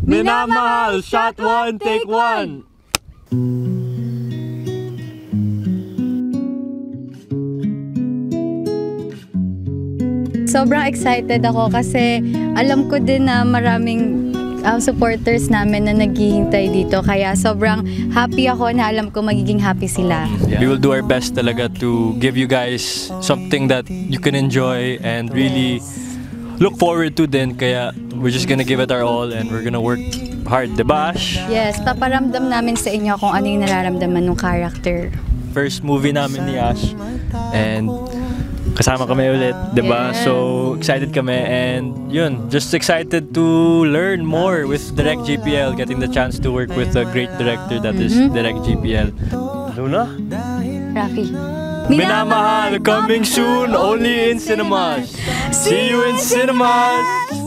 Minamahal, shot one, take one. Sobrang excited ako kasi alam ko din na maraming supporters namin na naghihintay dito. Kaya sobrang happy ako na alam ko magiging happy sila. We will do our best talaga to give you guys something that you can enjoy and really look forward to din. Kaya we're just gonna give it our all and we're gonna work hard, diba Ash? Yes, paparamdam namin sa inyo kung ano yung nararamdaman ng character. First movie namin ni Ash and kasama kami ulit, diba? Yes. So excited kami and yun, just excited to learn more with Direct GPL, getting the chance to work with a great director that is Direct GPL. Luna? Rafi. Minamahal, coming soon, only in cinemas. See you in cinemas!